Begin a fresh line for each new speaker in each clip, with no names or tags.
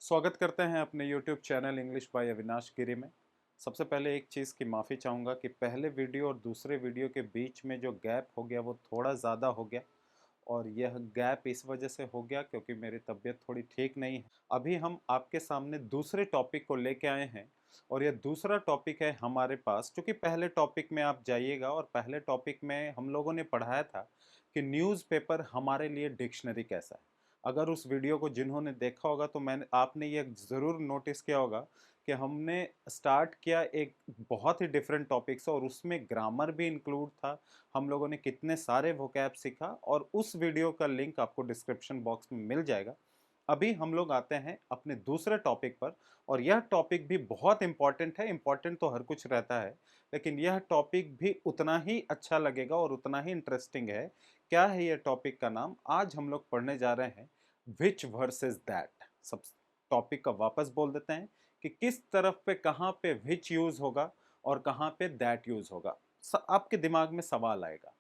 स्वागत करते हैं अपने YouTube channel English by Avinash Giri में। सबसे पहले एक चीज़ की माफ़ी चाहूँगा कि पहले वीडियो और दूसरे वीडियो के बीच में जो गैप हो गया वो थोड़ा ज़्यादा हो गया और यह गैप इस वजह से हो गया क्योंकि मेरी तबीयत थोड़ी ठीक नहीं है। अभी हम आपके सामने दूसरे टॉपिक को लेके आए हैं और यह दूसरा टॉपिक है हमारे पास, क्योंकि पहले टॉपिक में आप जाइएगा और पहले टॉपिक में हम लोगों ने पढ़ाया था कि न्यूज़पेपर हमारे लिए डिक्शनरी कैसा है। अगर उस वीडियो को जिन्होंने देखा होगा तो आपने ये ज़रूर नोटिस किया होगा कि हमने स्टार्ट किया एक बहुत ही डिफरेंट टॉपिक से और उसमें ग्रामर भी इंक्लूड था। हम लोगों ने कितने सारे वोकैब सीखा और उस वीडियो का लिंक आपको डिस्क्रिप्शन बॉक्स में मिल जाएगा। अभी हम लोग आते हैं अपने दूसरे टॉपिक पर और यह टॉपिक भी बहुत इंपॉर्टेंट है। इंपॉर्टेंट तो हर कुछ रहता है, लेकिन यह टॉपिक भी उतना ही अच्छा लगेगा और उतना ही इंटरेस्टिंग है। क्या है यह टॉपिक का नाम? आज हम लोग पढ़ने जा रहे हैं विच वर्सेस दैट। सब टॉपिक का वापस बोल देते हैं कि किस तरफ पे कहाँ पे विच यूज होगा और कहाँ पे दैट यूज होगा। आपके दिमाग में सवाल आएगा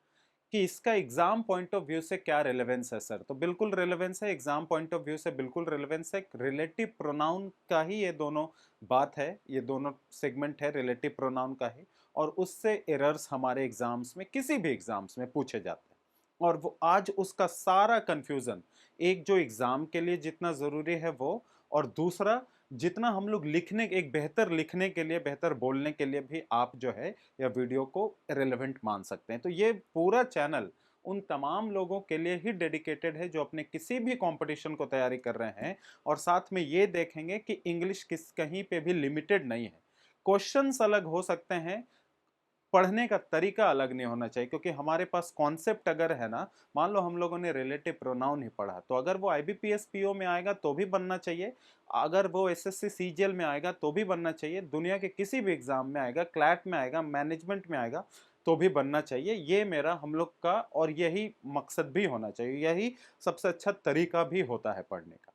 कि इसका एग्जाम पॉइंट ऑफ व्यू से क्या रेलेवेंस है सर? तो बिल्कुल रेलेवेंस है, एग्जाम पॉइंट ऑफ व्यू से बिल्कुल रेलेवेंस है। रिलेटिव प्रोनाउन का ही ये दोनों बात है, ये दोनों सेगमेंट है रिलेटिव प्रोनाउन का ही, और उससे एरर्स हमारे एग्जाम्स में, किसी भी एग्जाम्स में पूछे जाते हैं। और वो आज उसका सारा कंफ्यूजन, एक जो एग्जाम के लिए जितना जरूरी है वो, और दूसरा जितना हम लोग लिखने, एक बेहतर लिखने के लिए, बेहतर बोलने के लिए भी आप जो है या वीडियो को रेलेवेंट मान सकते हैं। तो ये पूरा चैनल उन तमाम लोगों के लिए ही डेडिकेटेड है जो अपने किसी भी कंपटीशन को तैयारी कर रहे हैं और साथ में ये देखेंगे कि इंग्लिश किस कहीं पे भी लिमिटेड नहीं है। क्वेश्चंस अलग हो सकते हैं, पढ़ने का तरीका अलग नहीं होना चाहिए, क्योंकि हमारे पास कॉन्सेप्ट अगर है ना, मान लो हम लोगों ने रिलेटिव प्रोनाउन ही पढ़ा, तो अगर वो आईबीपीएस पीओ में आएगा तो भी बनना चाहिए, अगर वो एसएससी सीजीएल में आएगा तो भी बनना चाहिए, दुनिया के किसी भी एग्जाम में आएगा, क्लैट में आएगा, मैनेजमेंट में आएगा तो भी बनना चाहिए। ये मेरा हम लोग का और यही मकसद भी होना चाहिए, यही सबसे अच्छा तरीका भी होता है पढ़ने का।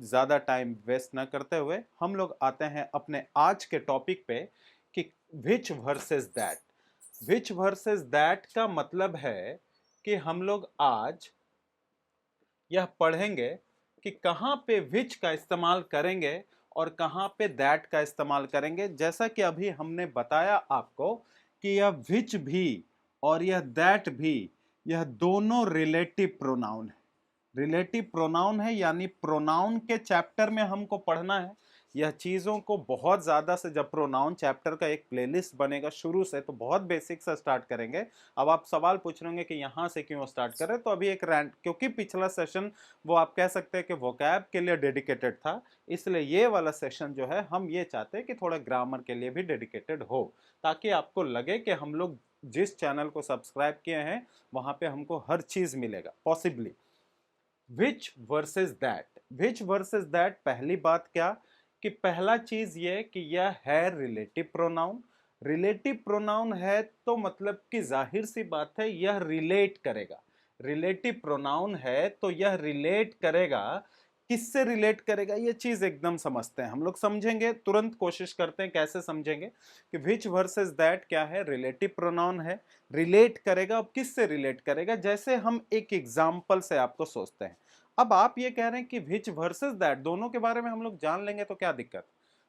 ज़्यादा टाइम वेस्ट ना करते हुए हम लोग आते हैं अपने आज के टॉपिक पे कि which versus that. Which versus that का मतलब है कि हम लोग आज यह पढ़ेंगे कि कहाँ पे विच का इस्तेमाल करेंगे और कहाँ पे दैट का इस्तेमाल करेंगे। जैसा कि अभी हमने बताया आपको कि यह विच भी और यह दैट भी, यह दोनों रिलेटिव प्रोनाउन है। रिलेटिव प्रोनाउन है, यानी प्रोनाउन के चैप्टर में हमको पढ़ना है यह चीज़ों को बहुत ज़्यादा से। जब प्रोनाउन चैप्टर का एक प्लेलिस्ट बनेगा शुरू से, तो बहुत बेसिक से स्टार्ट करेंगे। अब आप सवाल पूछ रहे होंगे कि यहाँ से क्यों स्टार्ट करें, तो अभी एक रैंड, क्योंकि पिछला सेशन वो आप कह सकते हैं कि वोकैब के लिए डेडिकेटेड था, इसलिए ये वाला सेशन जो है हम ये चाहते हैं कि थोड़ा ग्रामर के लिए भी डेडिकेटेड हो, ताकि आपको लगे कि हम लोग जिस चैनल को सब्सक्राइब किए हैं वहाँ पे हमको हर चीज़ मिलेगा possibly. Which versus that, which versus that, पहली बात क्या कि पहला चीज ये कि यह है रिलेटिव प्रोनाउन। रिलेटिव प्रोनाउन है तो मतलब कि जाहिर सी बात है यह रिलेट करेगा। रिलेटिव प्रोनाउन है तो यह रिलेट करेगा। किससे रिलेट करेगा ये चीज एकदम समझते हैं, हम लोग समझेंगे, तुरंत कोशिश करते हैं कैसे समझेंगे कि विच वर्सेस दैट क्या है। रिलेटिव प्रोनाउन है, रिलेट करेगा। अब किससे रिलेट करेगा? जैसे हम एक एग्जाम्पल से आपको सोचते हैं। अब आप ये कह रहे हैं कि विच वर्सेस दैट, दोनों के बारे में हम लोग जान लेंगे तो क्या दिक्कत?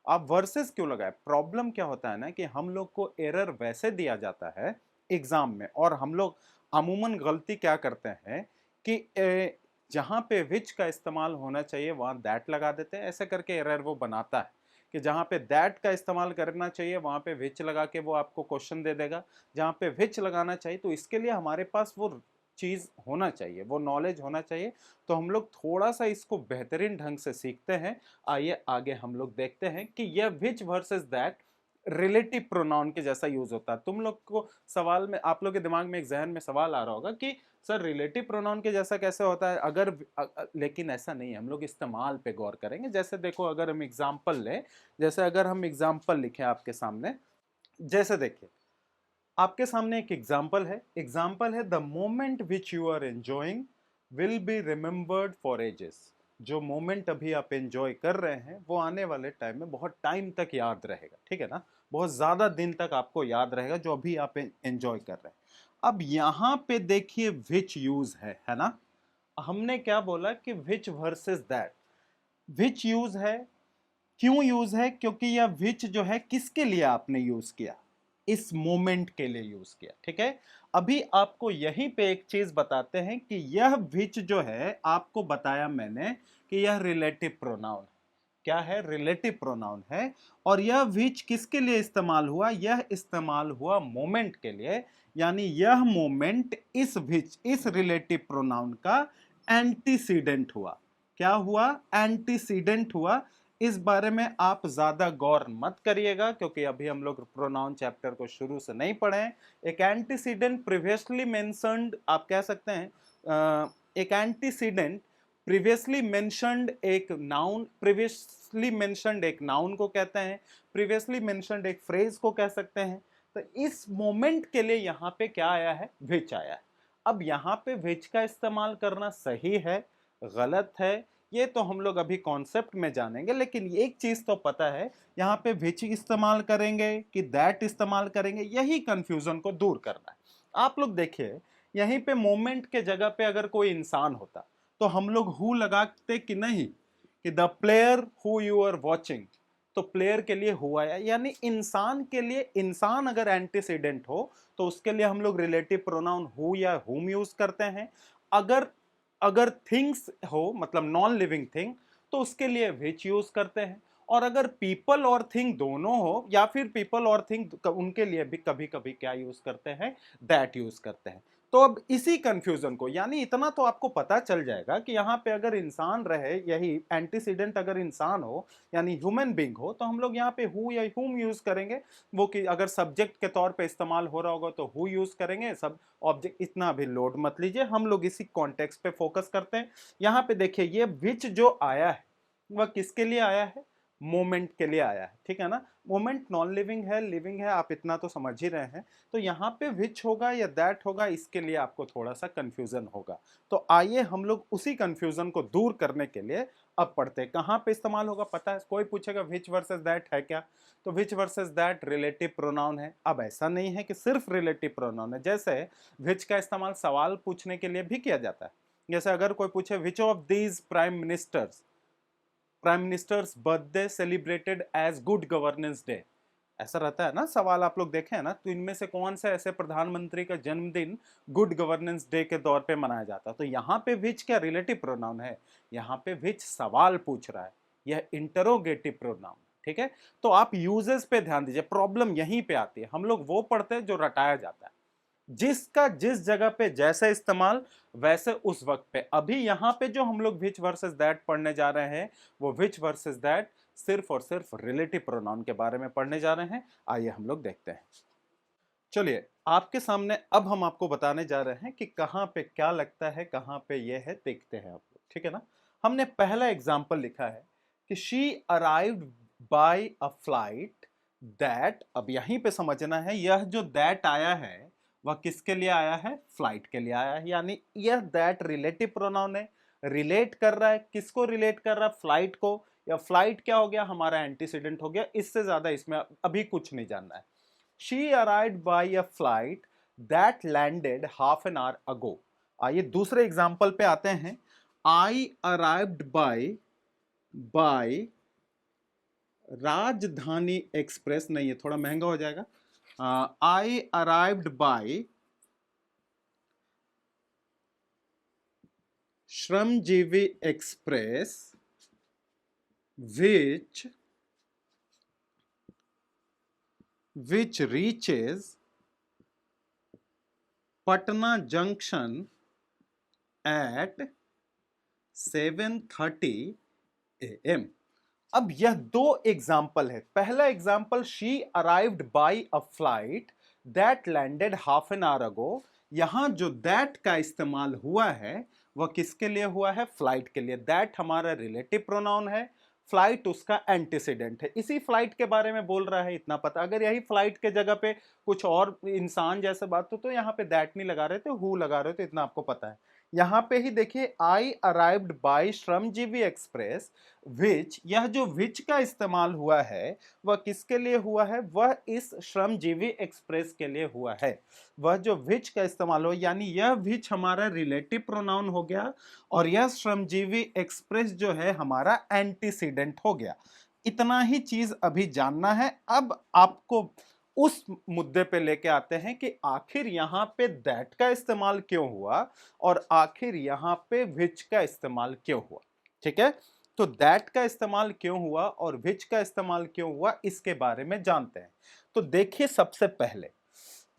आप वर्सेस क्यों लगाए? प्रॉब्लम क्या होता है ना कि हम लोग को एरर वैसे दिया जाता है एग्जाम में, और हम लोग अमूमन गलती क्या करते हैं कि जहां पे विच का इस्तेमाल होना चाहिए वहां दैट लगा देते हैं। ऐसे करके एरर वो बनाता है कि जहां पे दैट का इस्तेमाल करना चाहिए वहां पे विच लगा के वो आपको क्वेश्चन दे देगा। जहां पे विच लगाना चाहिए, तो इसके लिए हमारे पास वो चीज होना चाहिए, वो नॉलेज होना चाहिए। तो हम लोग थोड़ा सा इसको बेहतरीन ढंग से सीखते हैं। आइए आगे हम लोग देखते हैं कि यह विच वर्सेस दैट रिलेटिव प्रोनाउन के जैसा यूज होता है। तुम लोग को सवाल में, आप लोग के दिमाग में एक जहन में सवाल आ रहा होगा कि सर रिलेटिव प्रोनाउन के जैसा कैसे होता है? लेकिन ऐसा नहीं है, हम लोग इस्तेमाल पे गौर करेंगे। जैसे देखो, अगर हम एग्जाम्पल लें, जैसे अगर हम एग्जाम्पल लिखें आपके सामने, जैसे देखिए आपके सामने एक एग्जाम्पल है the moment which you are enjoying will be remembered for ages. जो मोमेंट अभी आप एंजॉय कर रहे हैं वो आने वाले टाइम में बहुत टाइम तक याद रहेगा, ठीक है ना? बहुत ज्यादा दिन तक आपको याद रहेगा जो अभी आप एंजॉय कर रहे हैं। अब यहां पे देखिए विच यूज है ना? हमने क्या बोला कि which versus that. Which use है, क्यों यूज है, क्योंकि यह विच जो है किसके लिए आपने यूज किया, इस मोमेंट के लिए यूज किया। ठीक है, अभी आपको यहीं पे एक चीज बताते हैं कि यह विच जो है आपको बताया मैंने कि यह रिलेटिव प्रोनाउन, क्या है, रिलेटिव प्रोनाउन है। और यह विच किसके लिए इस्तेमाल हुआ, यह इस्तेमाल हुआ मोमेंट के लिए, यानी यह मोमेंट इस विच, इस रिलेटिव प्रोनाउन का एंटीसीडेंट हुआ। क्या हुआ, एंटीसीडेंट हुआ। इस बारे में आप ज्यादा गौर मत करिएगा क्योंकि अभी हम लोग प्रोनाउन चैप्टर को शुरू से नहीं पढ़े हैं। एक एंटीसीडेंट प्रीवियसली मेंशन्ड, आप कह सकते हैं एक एंटीसीडेंट प्रीवियसली मेंशन्ड एक नाउन, प्रीवियसली मेंशन्ड एक नाउन को कहते हैं, प्रीवियसली मेंशन्ड एक फ्रेज को कह सकते हैं। तो इस मोमेंट के लिए यहां पे क्या आया है, विच आया है। अब यहां पे विच का इस्तेमाल करना सही है, गलत है, ये तो हम लोग अभी कॉन्सेप्ट में जानेंगे, लेकिन एक चीज तो पता है, यहाँ पे विच इस्तेमाल करेंगे कि दैट इस्तेमाल करेंगे, यही कंफ्यूजन को दूर करना है। आप लोग देखिए, यहीं पे मोमेंट के जगह पे अगर कोई इंसान होता तो हम लोग हु लगाते कि नहीं, कि the player who you are watching, तो प्लेयर के लिए हु आया, यानी इंसान के लिए, इंसान अगर एंटीसीडेंट हो तो उसके लिए हम लोग रिलेटिव प्रोनाउन हु या हुम यूज करते हैं। अगर अगर थिंग्स हो, मतलब नॉन लिविंग थिंग, तो उसके लिए विच यूज करते हैं। और अगर पीपल और थिंग दोनों हो, या फिर पीपल और थिंग, उनके लिए भी कभी कभी क्या यूज करते हैं, दैट यूज करते हैं। तो अब इसी कंफ्यूजन को, यानी इतना तो आपको पता चल जाएगा कि यहाँ पे अगर इंसान रहे, यही एंटीसीडेंट अगर इंसान हो यानी ह्यूमन बींग हो, तो हम लोग यहाँ पे हु या हुम यूज करेंगे। वो कि अगर सब्जेक्ट के तौर पे इस्तेमाल हो रहा होगा तो हु यूज करेंगे, सब ऑब्जेक्ट, इतना भी लोड मत लीजिए, हम लोग इसी कॉन्टेक्स्ट पे फोकस करते हैं। यहाँ पे देखिए, ये विच जो आया है वह किसके लिए आया है, मोमेंट के लिए आया है। ठीक है ना, मोमेंट नॉन लिविंग है, लिविंग है, आप इतना तो समझ ही रहे हैं। तो यहाँ पे विच होगा या दैट होगा, इसके लिए आपको थोड़ा सा कंफ्यूजन होगा। तो आइए हम लोग उसी कंफ्यूजन को दूर करने के लिए अब पढ़ते हैं। कहाँ पे इस्तेमाल होगा पता है, कोई पूछेगा विच वर्सेस दैट है क्या, तो विच वर्सेस दैट रिलेटिव प्रोनाउन है। अब ऐसा नहीं है कि सिर्फ रिलेटिव प्रोनाउन है, जैसे विच का इस्तेमाल सवाल पूछने के लिए भी किया जाता है। जैसे अगर कोई पूछे which of these prime ministers' birthday celebrated as good governance day, ऐसा रहता है ना सवाल, आप लोग देखे हैं ना, तो इनमें से कौन से ऐसे प्रधानमंत्री का जन्मदिन गुड गवर्नेंस डे के तौर पे मनाया जाता है। तो यहाँ पे विच क्या रिलेटिव प्रोनाउन है, यहाँ पे विच सवाल पूछ रहा है, यह इंटरोगेटिव प्रोनाउन। ठीक है, तो आप यूजेस पे ध्यान दीजिए, प्रॉब्लम यहीं पे आती है। हम लोग वो पढ़ते हैं जो रटाया जाता है, जिसका जिस जगह पे जैसे इस्तेमाल वैसे उस वक्त पे। अभी यहां पे जो हम लोग विच वर्सेस दैट पढ़ने जा रहे हैं, वो विच वर्सेस दैट सिर्फ और सिर्फ रिलेटिव प्रोनाउन के बारे में पढ़ने जा रहे हैं। आइए हम लोग देखते हैं। चलिए, आपके सामने अब हम आपको बताने जा रहे हैं कि कहां पे क्या लगता है, कहां पे ये है, देखते हैं आप लोग। ठीक है ना, हमने पहला एग्जाम्पल लिखा है कि she arrived by a flight that. अब यहीं पे समझना है, यह जो दैट आया है वह किसके लिए आया है, फ्लाइट के लिए आया है, यानी यह दैट रिलेटिव प्रोनाउन है, रिलेट कर रहा है, किसको रिलेट कर रहा है, फ्लाइट को। या फ्लाइट क्या हो गया, हमारा एंटीसीडेंट हो गया। इससे ज्यादा इसमें अभी कुछ नहीं जानना है। She arrived by a flight that landed half an hour ago. आइए दूसरे एग्जाम्पल पे आते हैं। I arrived by राजधानी एक्सप्रेस, नहीं ये थोड़ा महंगा हो जाएगा। I arrived by Shramjeevi express which reaches Patna Junction at 7:30 AM। अब यह दो एग्जाम्पल है। पहला example, she arrived by a flight that landed half an hour ago. यहां जो दैट का इस्तेमाल हुआ है वह किसके लिए हुआ है, फ्लाइट के लिए। दैट हमारा रिलेटिव प्रोनाउन है, फ्लाइट उसका एंटीसीडेंट है। इसी फ्लाइट के बारे में बोल रहा है, इतना पता। अगर यही फ्लाइट के जगह पे कुछ और इंसान जैसे बात हो तो यहाँ पे दैट नहीं लगा रहे थे, हु लगा रहे थे, इतना आपको पता है। यहां पे ही देखिए, I arrived by Shramjeevi express which, यह जो विच का इस्तेमाल हुआ है वह किसके लिए हुआ है, वह इस श्रमजीवी एक्सप्रेस के लिए हुआ है। वह जो विच का इस्तेमाल हो, यानी यह विच हमारा रिलेटिव प्रोनाउन हो गया और यह श्रमजीवी एक्सप्रेस जो है हमारा एंटीसीडेंट हो गया। इतना ही चीज अभी जानना है। अब आपको उस मुद्दे पे लेके आते हैं कि आखिर यहां पे दैट का इस्तेमाल क्यों हुआ और आखिर यहां पे विच का इस्तेमाल क्यों हुआ। ठीक है, तो दैट का इस्तेमाल क्यों हुआ और विच का इस्तेमाल क्यों हुआ, इसके बारे में जानते हैं। तो देखिए, सबसे पहले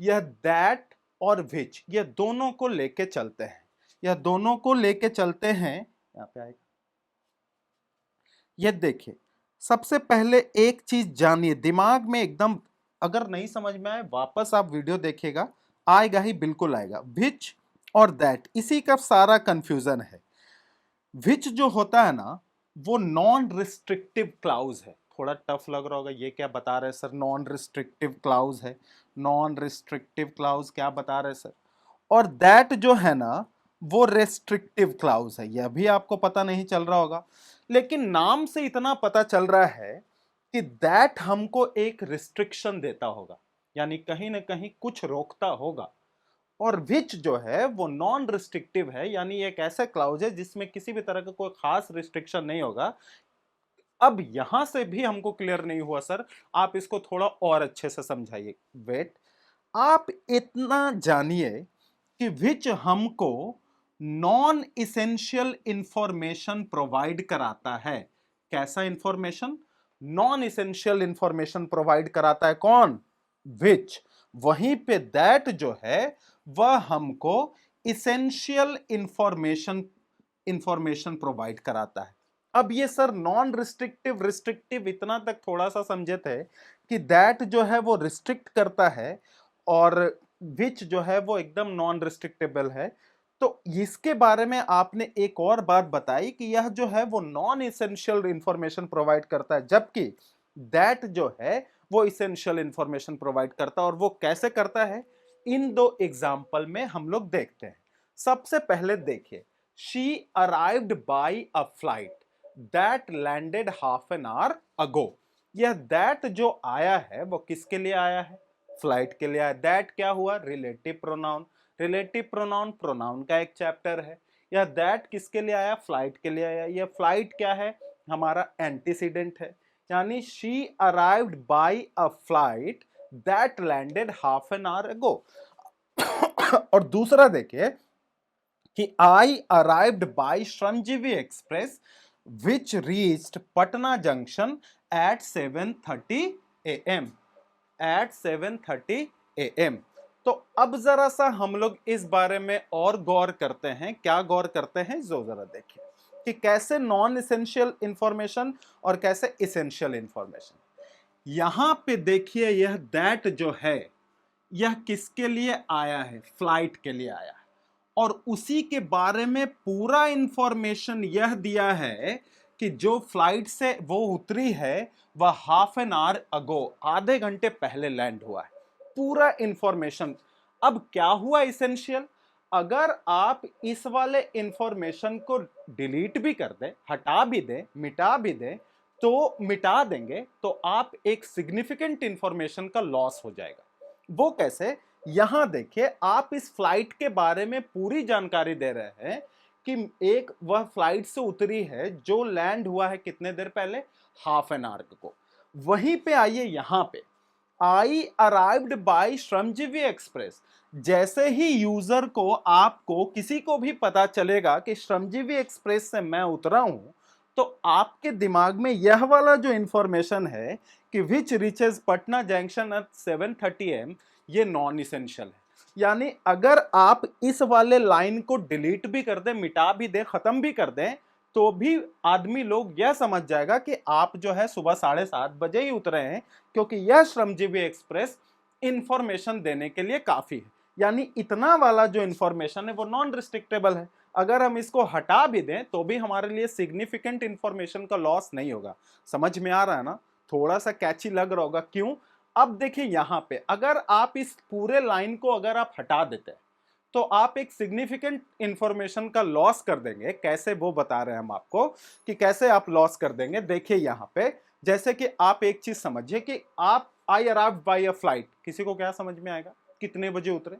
यह दैट और विच, यह दोनों को लेके चलते हैं, यह दोनों को लेके चलते हैं। यहां पे आएगा, यह देखिए, सबसे पहले एक चीज जानिए, दिमाग में एकदम, अगर नहीं समझ में आए वापस आप वीडियो देखिएगा, आएगा ही, बिल्कुल आएगा। विच और दैट, इसी का सारा कंफ्यूजन है। विच जो होता है ना, वो नॉन रिस्ट्रिक्टिव क्लाउज है। थोड़ा टफ लग रहा होगा, ये क्या बता रहे हैं सर, नॉन रिस्ट्रिक्टिव क्लाउज है। नॉन रिस्ट्रिक्टिव क्लाउज क्या बता रहे हैं सर। और दैट जो है ना, वो रेस्ट्रिक्टिव क्लाउज है। यह भी आपको पता नहीं चल रहा होगा, लेकिन नाम से इतना पता चल रहा है कि दैट हमको एक रिस्ट्रिक्शन देता होगा, यानी कहीं ना कहीं कुछ रोकता होगा। और विच जो है वो नॉन रिस्ट्रिक्टिव है, यानी एक ऐसा क्लाउज है जिसमें किसी भी तरह का कोई खास रिस्ट्रिक्शन नहीं होगा। अब यहां से भी हमको क्लियर नहीं हुआ सर, आप इसको थोड़ा और अच्छे से समझाइए। वेट, आप इतना जानिए कि विच हमको नॉन इसेंशियल इंफॉर्मेशन प्रोवाइड कराता है। कैसा information, non essential information provide कराता है कौन, विच। वहीं पे दैट जो है वह हमको इसेंशियल इंफॉर्मेशन इंफॉर्मेशन प्रोवाइड कराता है। अब ये सर नॉन रिस्ट्रिक्टिव रिस्ट्रिक्टिव इतना तक थोड़ा सा समझे थे कि दैट जो है वो रिस्ट्रिक्ट करता है और विच जो है वो एकदम नॉन रिस्ट्रिक्टेबल है। तो इसके बारे में आपने एक और बात बताई कि यह जो है वो नॉन इसेंशियल इंफॉर्मेशन प्रोवाइड करता है, जबकि दैट जो है वो इसेंशियल इंफॉर्मेशन प्रोवाइड करता है। और वो कैसे करता है, इन दो एग्जाम्पल में हम लोग देखते हैं। सबसे पहले देखिए, she arrived by a flight that landed half an hour ago. यह दैट जो आया है वो किसके लिए आया है, फ्लाइट के लिए आया। दैट क्या हुआ, relative pronoun. Relative pronoun pronoun का एक चैप्टर है। यह दैट किसके लिए आया, फ्लाइट के लिए आया। यह फ्लाइट क्या है, हमारा एंटीसीडेंट है। यानी she arrived by a flight that landed half an hour ago. और दूसरा देखिए कि I arrived by Shramjeevi express which reached Patna junction at 7:30 AM, at 7:30 AM। तो अब जरा सा हम लोग इस बारे में और गौर करते हैं। क्या गौर करते हैं, जो जरा देखिए कि कैसे नॉन इसेंशियल इंफॉर्मेशन और कैसे इसेंशियल इंफॉर्मेशन। यहां पे देखिए, यह दैट जो है यह किसके लिए आया है, फ्लाइट के लिए आया है। और उसी के बारे में पूरा इंफॉर्मेशन यह दिया है कि जो फ्लाइट से वो उतरी है वह हाफ एन आवर अगो, आधे घंटे पहले लैंड हुआ है। पूरा इंफॉर्मेशन। अब क्या हुआ इसेंशियल, अगर आप इस वाले इंफॉर्मेशन को डिलीट भी कर दें, हटा भी दें, मिटा भी दें, तो मिटा देंगे तो आप एक सिग्निफिकेंट इंफॉर्मेशन का लॉस हो जाएगा। वो कैसे, यहां देखिए, आप इस फ्लाइट के बारे में पूरी जानकारी दे रहे हैं कि एक वह फ्लाइट से उतरी है जो लैंड हुआ है कितने देर पहले, हाफ एन आवर को। वहीं पे आइए, यहां पे I arrived by Shramjeevi express. जैसे ही यूजर को, आपको, किसी को भी पता चलेगा कि श्रमजीवी एक्सप्रेस से मैं उतरा हूं, तो आपके दिमाग में यह वाला जो इंफॉर्मेशन है कि which reaches Patna junction at 7:30 AM, ये नॉन इसेंशियल है। यानी अगर आप इस वाले लाइन को डिलीट भी कर दें, मिटा भी दें, खत्म भी कर दें, तो भी आदमी लोग यह समझ जाएगा कि आप जो है सुबह 7:30 बजे ही उतरे हैं, क्योंकि यह श्रमजीवी एक्सप्रेस इंफॉर्मेशन देने के लिए काफी है। यानी इतना वाला जो इंफॉर्मेशन है वो नॉन रिस्ट्रिक्टेबल है। अगर हम इसको हटा भी दें तो भी हमारे लिए सिग्निफिकेंट इंफॉर्मेशन का लॉस नहीं होगा। समझ में आ रहा है ना, थोड़ा सा कैची लग रहा होगा, क्यों। अब देखिए, यहां पे अगर आप इस पूरे लाइन को अगर आप हटा देते हैं तो आप एक सिग्निफिकेंट इंफॉर्मेशन का लॉस कर देंगे। कैसे, वो बता रहे हैं हम आपको कि कैसे आप लॉस कर देंगे। देखिए यहां पे, जैसे कि आप एक चीज समझिए कि आप I arrived by a flight, किसी को क्या समझ में आएगा कितने बजे उतरे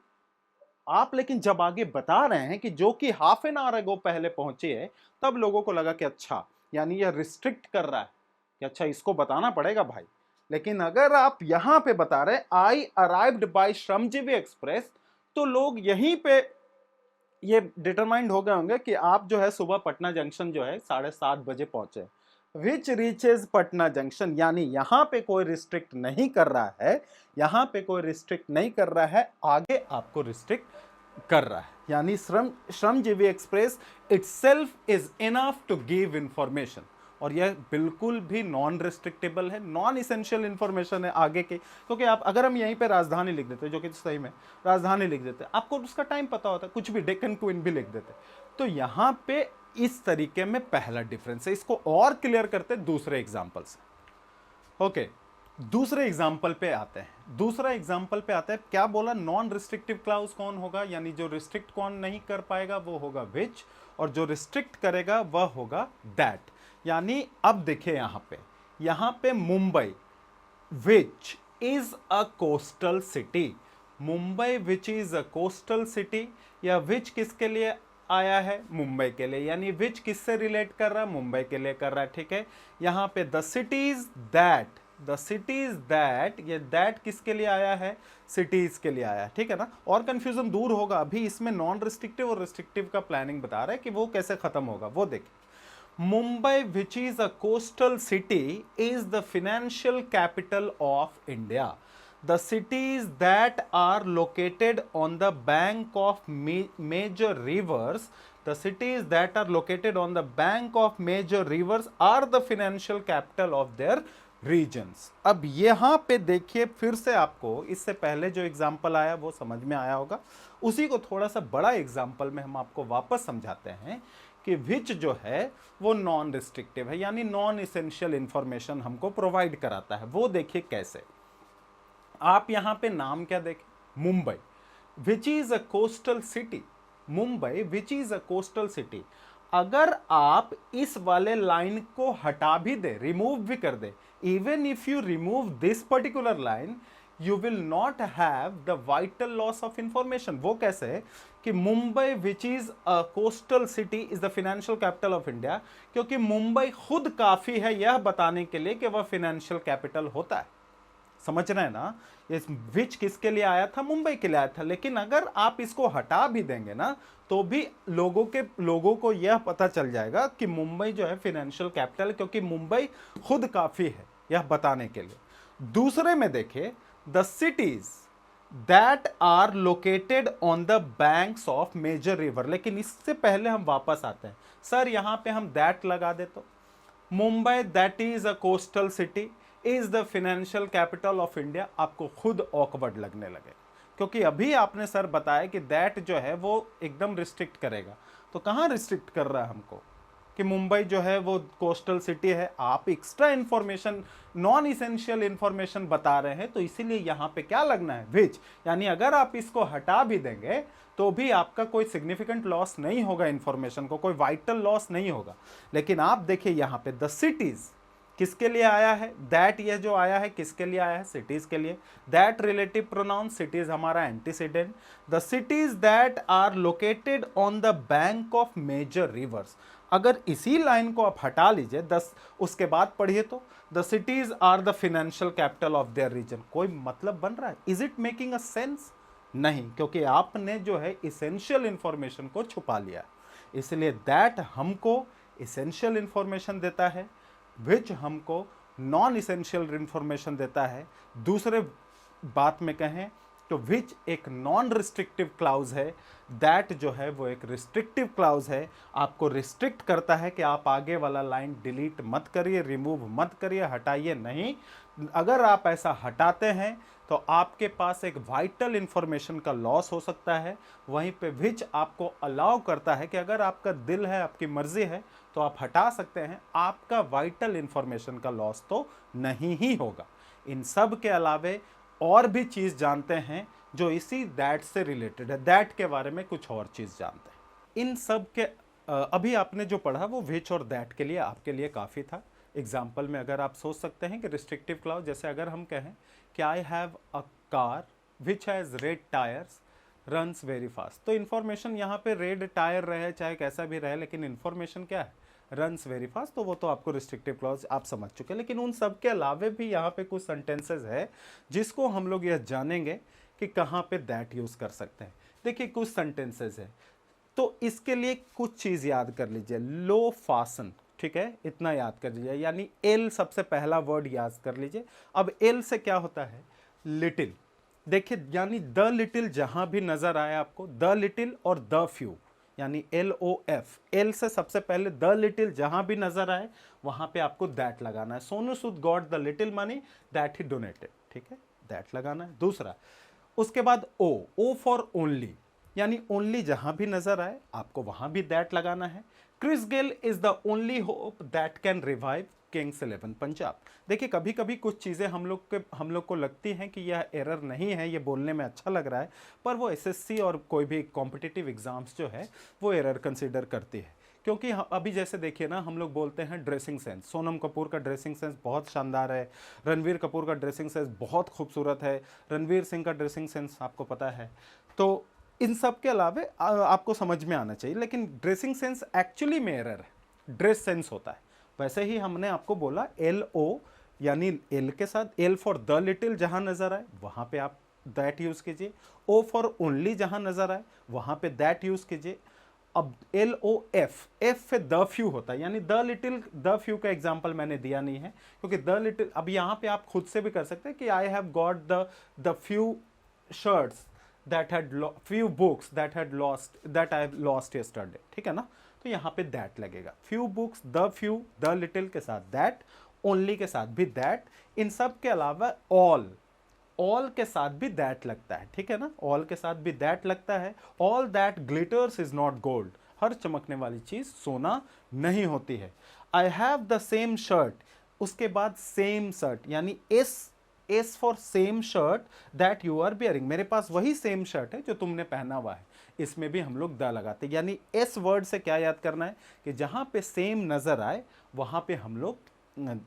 आप, लेकिन जब आगे बता रहे हैं कि जो कि हाफ एन आवर अगो पहले पहुंचे है, तब लोगों को लगा कि अच्छा, यानी यह रिस्ट्रिक्ट कर रहा है कि अच्छा इसको बताना पड़ेगा भाई। लेकिन अगर आप यहां पे बता रहे I arrived by Shramjeevi express, तो लोग यहीं पे ये डिटरमाइंड हो गए होंगे कि आप जो है सुबह पटना जंक्शन जो है 7:30 बजे पहुंचे। विच रीचेज पटना जंक्शन, यानी यहां पे कोई रिस्ट्रिक्ट नहीं कर रहा है, यहां पे कोई रिस्ट्रिक्ट नहीं कर रहा है, आगे आपको रिस्ट्रिक्ट कर रहा है। यानी Shramjeevi Express itself is enough to give information, और यह बिल्कुल भी नॉन रिस्ट्रिक्टेबल है, नॉन इसेंशियल इंफॉर्मेशन है आगे के। क्योंकि आप अगर हम यहीं पे राजधानी लिख देते, जो कि सही में राजधानी लिख देते, आपको उसका टाइम पता होता है, कुछ भी डेक्कन क्वीन भी लिख देते। तो यहां पे इस तरीके में पहला डिफरेंस है। इसको और क्लियर करते दूसरे एग्जाम्पल से। ओके, दूसरे एग्जाम्पल पे आते हैं। दूसरा एग्जाम्पल पे आता है, क्या बोला, नॉन रिस्ट्रिक्टिव क्लाउज कौन होगा, यानी जो रिस्ट्रिक्ट कौन नहीं कर पाएगा वो होगा विच, और जो रिस्ट्रिक्ट करेगा वह होगा दैट। यानी अब देखिए यहां पे Mumbai which is a coastal city, Mumbai which is a coastal city, या विच किसके लिए आया है, मुंबई के लिए, यानी विच किससे रिलेट कर रहा है, मुंबई के लिए कर रहा है। ठीक है, यहां पे the cities that, the cities that, ये दैट किसके लिए आया है, सिटीज के लिए आया है। ठीक है ना, और कंफ्यूजन दूर होगा। अभी इसमें नॉन रिस्ट्रिक्टिव और रिस्ट्रिक्टिव का प्लानिंग बता रहा है कि वो कैसे खत्म होगा, वो देखिए। Mumbai, which is a coastal city, is the financial capital of India. The cities that are located on the bank of major rivers, the cities that are located on the bank of major rivers are the financial capital of their regions. अब यहां पे देखिए फिर से आपको इससे पहले जो एग्जाम्पल आया वो समझ में आया होगा, उसी को थोड़ा सा बड़ा एग्जाम्पल में हम आपको वापस समझाते हैं कि विच जो है वो नॉन रिस्ट्रिक्टिव है, यानी नॉन इसेंशियल इंफॉर्मेशन हमको प्रोवाइड कराता है। वो देखिए कैसे, आप यहां पे नाम क्या देखें, Mumbai which is a coastal city, Mumbai which is a coastal city. अगर आप इस वाले लाइन को हटा भी दे, रिमूव भी कर दे, even if you remove this particular line, you will not have the vital loss of information. वो कैसे है कि Mumbai which is a coastal city is the financial capital of India, क्योंकि मुंबई खुद काफी है यह बताने के लिए कि वह फाइनेंशियल कैपिटल होता है। समझ रहे हैं ना, इस विच किसके लिए आया था, मुंबई के लिए आया था। लेकिन अगर आप इसको हटा भी देंगे ना, तो भी लोगों को यह पता चल जाएगा कि मुंबई जो है फाइनेंशियल कैपिटल, क्योंकि मुंबई खुद काफी है यह बताने के लिए। दूसरे में देखिए, the cities that are located on the banks of major river. लेकिन इससे पहले हम वापस आते हैं, सर यहां पे हम दैट लगा दे तो Mumbai that is a coastal city is the financial capital of India, आपको खुद ऑकवर्ड लगने लगे, क्योंकि अभी आपने सर बताया कि दैट जो है वो एकदम रिस्ट्रिक्ट करेगा। तो कहां रिस्ट्रिक्ट कर रहा है हमको कि मुंबई जो है वो कोस्टल सिटी है, आप extra information, non essential information बता रहे हैं, तो इसीलिए यहां पे क्या लगना है, विच। यानी अगर आप इसको हटा भी देंगे तो भी आपका कोई सिग्निफिकेंट लॉस नहीं होगा, इंफॉर्मेशन को कोई वाइटल लॉस नहीं होगा। लेकिन आप देखिए यहां पे द सिटीज किसके लिए आया है, दैट ये जो आया है किसके लिए आया है, सिटीज के लिए। दैट रिलेटिव प्रोनाउन, सिटीज हमारा antecedent. The cities that are located on the bank of major rivers. अगर इसी लाइन को आप हटा लीजिए, 10 उसके बाद पढ़िए तो the cities are the financial capital of their region, कोई मतलब बन रहा है, is it making a sense, नहीं, क्योंकि आपने जो है इसेंशियल इंफॉर्मेशन को छुपा लिया। इसलिए दैट हमको इसेंशियल इंफॉर्मेशन देता है, विच हमको नॉन इसेंशियल इंफॉर्मेशन देता है। दूसरे बात में कहें तो विच एक नॉन रिस्ट्रिक्टिव क्लाउज है, दैट जो है वो एक रिस्ट्रिक्टिव क्लाउज है, आपको रिस्ट्रिक्ट करता है कि आप आगे वाला लाइन डिलीट मत करिए, रिमूव मत करिए, हटाइए नहीं। अगर आप ऐसा हटाते हैं तो आपके पास एक वाइटल इंफॉर्मेशन का लॉस हो सकता है। वहीं पे विच आपको अलाउ करता है कि अगर आपका दिल है, आपकी मर्जी है, तो आप हटा सकते हैं, आपका वाइटल इंफॉर्मेशन का लॉस तो नहीं ही होगा। इन सब के अलावे और भी चीज जानते हैं जो इसी दैट से रिलेटेड है, दैट के बारे में कुछ और चीज़ जानते हैं। इन सब के अभी आपने जो पढ़ा वो विच और दैट के लिए आपके लिए काफ़ी था। एग्जाम्पल में अगर आप सोच सकते हैं कि रिस्ट्रिक्टिव क्लॉज, जैसे अगर हम कहें कि I have a car which has red tyres runs very fast, तो इन्फॉर्मेशन यहाँ पे रेड टायर रहे चाहे कैसा भी रहे, लेकिन इन्फॉर्मेशन क्या है, रन्स वेरी फास्ट, तो वो तो आपको रिस्ट्रिक्टिव क्लॉज आप समझ चुके हैं। लेकिन उन सब के अलावे भी यहाँ पे कुछ सेंटेंसेस है जिसको हम लोग यह जानेंगे कि कहाँ पे दैट यूज़ कर सकते हैं। देखिए कुछ सेंटेंसेस है, तो इसके लिए कुछ चीज़ याद कर लीजिए, लो फासन, ठीक है, इतना याद कर लीजिए, यानी एल सबसे पहला वर्ड याद कर लीजिए। अब एल से क्या होता है, लिटिल, देखिए यानी द लिटिल जहां भी नजर आए आपको, द लिटिल और द फ्यू, यानी LOF, एल से सबसे पहले द लिटिल जहां भी नजर आए वहां पे आपको दैट लगाना है। Sonu Sood got the little money that he donated, ठीक है, दैट लगाना है। दूसरा, उसके बाद ओ फॉर ओनली, यानी ओनली जहां भी नजर आए आपको वहां भी दैट लगाना है। Chris Gayle is the only hope that can revive Kings 11 Punjab. देखिए कभी कभी कुछ चीज़ें हम लोग को लगती हैं कि यह एरर नहीं है, ये बोलने में अच्छा लग रहा है, पर वो SSC और कोई भी कॉम्पिटिटिव एग्जाम्स जो है वो एरर कंसिडर करती है। क्योंकि अभी जैसे देखिए ना, हम लोग बोलते हैं ड्रेसिंग सेंस, सोनम कपूर का ड्रेसिंग सेंस बहुत शानदार है, रणवीर कपूर का ड्रेसिंग सेंस बहुत खूबसूरत है, रणवीर सिंह का ड्रेसिंग सेंस आपको पता है। तो इन सब के अलावे आपको समझ में आना चाहिए, लेकिन ड्रेसिंग सेंस एक्चुअली में एरर है, ड्रेस सेंस होता है। वैसे ही हमने आपको बोला LO, यानी एल के साथ एल फॉर द लिटिल जहां नजर आए वहां पे आप दैट यूज कीजिए, ओ फॉर ओनली जहां नजर आए वहां पे दैट यूज कीजिए। अब LOF, एफ पे द फ्यू होता है, यानी द लिटिल, द फ्यू का एग्जांपल मैंने दिया नहीं है क्योंकि द लिटिल, अब यहाँ पे आप खुद से भी कर सकते हैं कि I have got the few shirts that had few books that I have lost yesterday, ठीक है ना, तो यहाँ पे दैट लगेगा। Few books, the few, the little के साथ दैट, ओनली के साथ भी दैट, इन सब के अलावा ऑल के साथ भी दैट लगता है, ठीक है ना, ऑल के साथ भी दैट लगता है। All that glitters is not gold, हर चमकने वाली चीज सोना नहीं होती है। I have the same shirt, उसके बाद सेम शर्ट, यानी S for same shirt that you are bearing, मेरे पास वही सेम शर्ट है जो तुमने पहना हुआ है, इसमें भी हम लोग द लगाते हैं। यानी एस वर्ड से क्या याद करना है कि जहां पे सेम नजर आए वहां पे हम लोग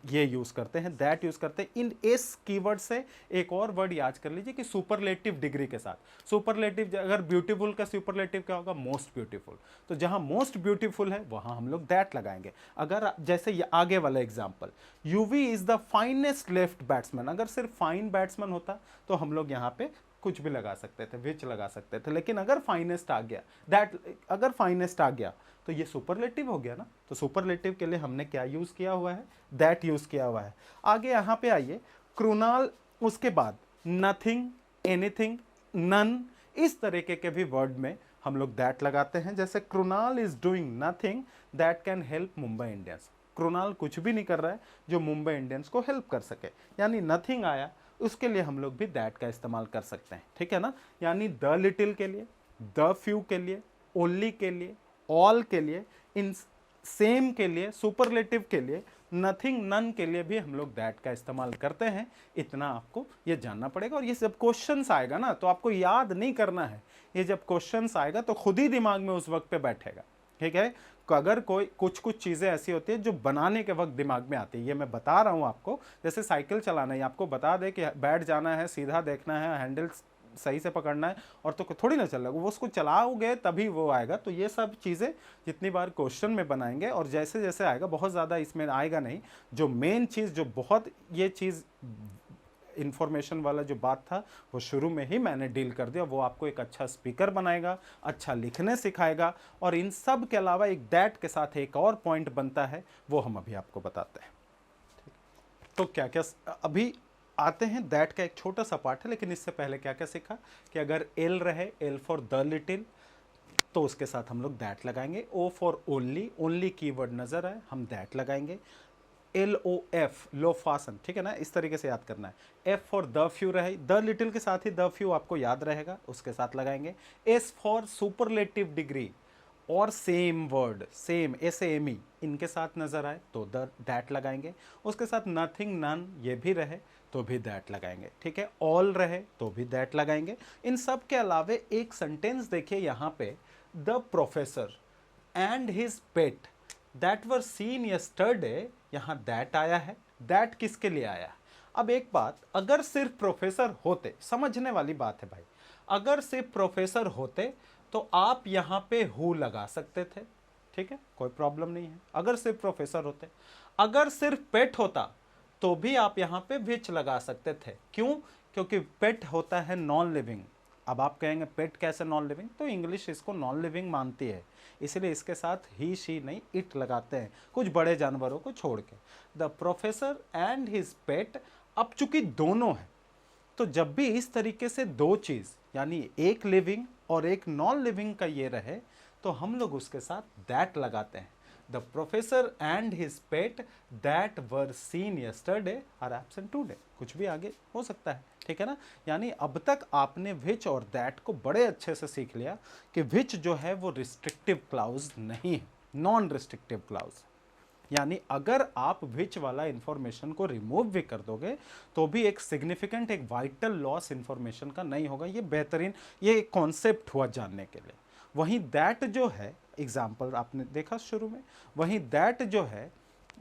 ये यूज करते हैं, दैट यूज करते हैं। इन एस कीवर्ड से एक और वर्ड याद कर लीजिए कि सुपरलेटिव डिग्री के साथ, सुपरलेटिव, अगर ब्यूटीफुल का सुपरलेटिव क्या होगा, मोस्ट ब्यूटीफुल, तो जहां मोस्ट ब्यूटीफुल है वहां हम लोग दैट लगाएंगे। अगर जैसे ये आगे वाला example, UV is the finest left batsman, अगर सिर्फ फाइन बैट्समैन होता तो हम लोग यहाँ पे कुछ भी लगा सकते थे, विच लगा सकते थे, लेकिन अगर फाइनेस्ट आ गया, दैट, अगर फाइनेस्ट आ गया तो ये सुपरलेटिव हो गया ना, तो सुपरलेटिव के लिए हमने क्या यूज किया हुआ है, दैट यूज किया हुआ है। आगे यहाँ पे आइए, क्रुनाल, उसके बाद नथिंग, एनीथिंग, नन, इस तरीके के भी वर्ड में हम लोग दैट लगाते हैं। जैसे Krunal is doing nothing that can help Mumbai Indians, Krunal कुछ भी नहीं कर रहा है जो मुंबई इंडियंस को हेल्प कर सके, यानी नथिंग आया, उसके लिए हम लोग भी दैट का इस्तेमाल कर सकते हैं, ठीक है ना। यानी द लिटिल के लिए, द फ्यू के लिए, ओनली के लिए, ऑल के लिए, इन सेम के लिए, सुपरलेटिव के लिए, नथिंग, नन के लिए भी हम लोग दैट का इस्तेमाल करते हैं। इतना आपको ये जानना पड़ेगा। और ये जब क्वेश्चंस आएगा ना तो आपको याद नहीं करना है, ये जब क्वेश्चंस आएगा तो खुद ही दिमाग में उस वक्त पे बैठेगा, ठीक है। अगर कोई कुछ चीज़ें ऐसी होती है जो बनाने के वक्त दिमाग में आती है, ये मैं बता रहा हूँ आपको, जैसे साइकिल चलाना है, आपको बता दे कि बैठ जाना है, सीधा देखना है, हैंडल सही से पकड़ना है, और तो थोड़ी ना चल रहा, वो उसको चलाओगे तभी वो आएगा। तो ये सब चीज़ें जितनी बार क्वेश्चन में बनाएंगे और जैसे जैसे आएगा, बहुत ज़्यादा इसमें आएगा नहीं, जो मेन चीज़, जो बहुत ये चीज़ इन्फॉर्मेशन वाला जो बात था वो शुरू में ही मैंने डील कर दिया, वो आपको एक अच्छा स्पीकर बनाएगा, अच्छा लिखने सिखाएगा। और इन सब के अलावा एक दैट के साथ एक और पॉइंट बनता है, वो हम अभी आपको बताते हैं। तो क्या क्या अभी आते हैं, दैट का एक छोटा सा पार्ट है, लेकिन इससे पहले क्या क्या सीखा कि अगर एल रहे, एल फॉर द लिटिल, तो उसके साथ हम लोग दैट लगाएंगे। O for only, only keyword नजर आए हम दैट लगाएंगे। LOF, लो फासन, ठीक है ना, इस तरीके से याद करना है। F फॉर द फ्यू रहे, द लिटिल के साथ ही द फ्यू आपको याद रहेगा, उसके साथ लगाएंगे। S फॉर सुपरलेटिव डिग्री, और सेम वर्ड, सेम SAME इनके साथ नज़र आए तो द दैट लगाएंगे, उसके साथ नथिंग नन ये भी रहे तो भी दैट लगाएंगे, ठीक है, ऑल रहे तो भी दैट लगाएंगे। इन सब के अलावे एक सेंटेंस देखिए यहाँ पे, the professor and his pet that were seen yesterday, यहाँ दैट आया है। दैट किसके लिए आया? अब एक बात, अगर सिर्फ प्रोफेसर होते, समझने वाली बात है भाई, अगर सिर्फ प्रोफेसर होते तो आप यहाँ पे हु लगा सकते थे, ठीक है, कोई प्रॉब्लम नहीं है, अगर सिर्फ प्रोफेसर होते। अगर सिर्फ पेट होता तो भी आप यहाँ पे विच लगा सकते थे। क्यों? क्योंकि पेट होता है नॉन लिविंग। अब आप कहेंगे पेट कैसे नॉन लिविंग, तो इंग्लिश इसको नॉन लिविंग मानती है, इसलिए इसके साथ ही शी नहीं इट लगाते हैं, कुछ बड़े जानवरों को छोड़ के। द प्रोफेसर एंड हिज पेट, अब चूंकि दोनों है तो जब भी इस तरीके से दो चीज यानी एक लिविंग और एक नॉन लिविंग का ये रहे तो हम लोग उसके साथ दैट लगाते हैं। The professor and his pet that were seen yesterday are absent today, कुछ भी आगे हो सकता है, ठीक है ना। यानी अब तक आपने विच और दैट को बड़े अच्छे से सीख लिया कि विच जो है वो रिस्ट्रिक्टिव क्लाउज नहीं है, नॉन रिस्ट्रिक्टिव क्लाउज। यानी अगर आप विच वाला इंफॉर्मेशन को रिमूव भी कर दोगे तो भी एक सिग्निफिकेंट, एक वाइटल लॉस इंफॉर्मेशन का नहीं होगा। ये बेहतरीन, ये एक कॉन्सेप्ट हुआ जानने के लिए। वहीं दैट जो है, एग्जाम्पल आपने देखा शुरू में, वहीं दैट जो है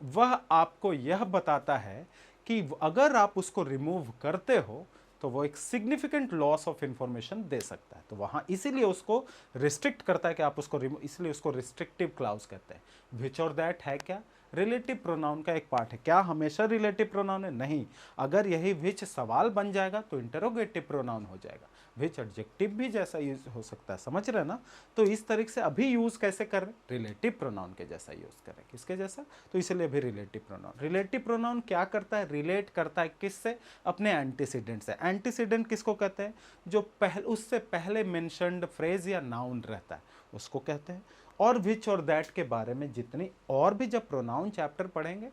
वह आपको यह बताता है कि अगर आप उसको रिमूव करते हो तो वो एक सिग्निफिकेंट लॉस ऑफ इंफॉर्मेशन दे सकता है। तो वहां इसीलिए उसको रिस्ट्रिक्ट करता है कि आप उसको रिमूव, इसलिए उसको रिस्ट्रिक्टिव क्लाउज कहते हैं। विच और दैट है क्या? रिलेटिव प्रोनाउन का एक पार्ट है। क्या हमेशा रिलेटिव प्रोनाउन है? नहीं। अगर यही विच सवाल बन जाएगा तो इंटरोगेटिव प्रोनाउन हो जाएगा। विच एडजेक्टिव भी जैसा यूज हो सकता है, समझ रहे हैं ना। तो इस तरीके से अभी यूज कैसे कर रहे हैं? रिलेटिव प्रोनाउन के जैसा यूज कर रहे हैं। किसके जैसा? तो इसलिए अभी रिलेटिव प्रोनाउन। रिलेटिव प्रोनाउन क्या करता है? रिलेट करता है किससे? अपने एंटीसीडेंट से। एंटीसीडेंट किसको कहते हैं? जो उससे पहले मेंशन्ड फ्रेज या नाउन रहता है उसको कहते हैं। और विच और दैट के बारे में जितनी और भी जब प्रोनाउन चैप्टर पढ़ेंगे,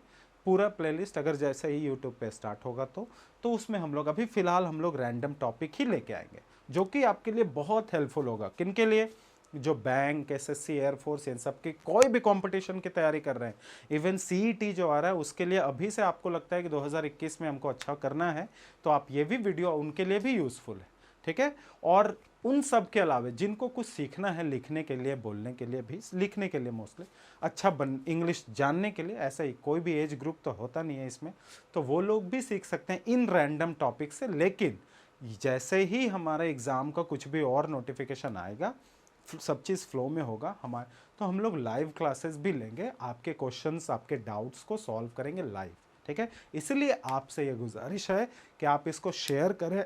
पूरा प्लेलिस्ट अगर जैसे ही यूट्यूब पे स्टार्ट होगा तो उसमें हम लोग अभी फिलहाल हम लोग रैंडम टॉपिक ही लेके आएंगे जो कि आपके लिए बहुत हेल्पफुल होगा। किन के लिए? जो बैंक, SSC, एयरफोर्स, इन सब की कोई भी कंपटीशन की तैयारी कर रहे हैं, इवन CET जो आ रहा है उसके लिए अभी से आपको लगता है कि 2021 में हमको अच्छा करना है, तो आप ये भी वीडियो उनके लिए भी यूजफुल है, ठीक है। और उन सब के अलावा जिनको कुछ सीखना है लिखने के लिए, बोलने के लिए भी, लिखने के लिए मोस्टली, अच्छा इंग्लिश जानने के लिए, ऐसा ही कोई भी एज ग्रुप तो होता नहीं है इसमें, तो वो लोग भी सीख सकते हैं इन रैंडम टॉपिक से। लेकिन जैसे ही हमारे एग्ज़ाम का कुछ भी और नोटिफिकेशन आएगा, सब चीज़ फ्लो में होगा हमारे, तो हम लोग लाइव क्लासेस भी लेंगे, आपके क्वेश्चंस, आपके डाउट्स को सॉल्व करेंगे लाइव, ठीक है। इसलिए आपसे ये गुजारिश है कि आप इसको शेयर करें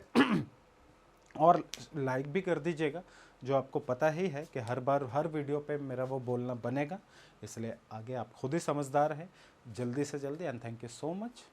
और लाइक भी कर दीजिएगा। जो आपको पता ही है कि हर बार हर वीडियो पे मेरा वो बोलना बनेगा, इसलिए आगे आप खुद ही समझदार हैं। जल्दी से जल्दी, and thank you so much.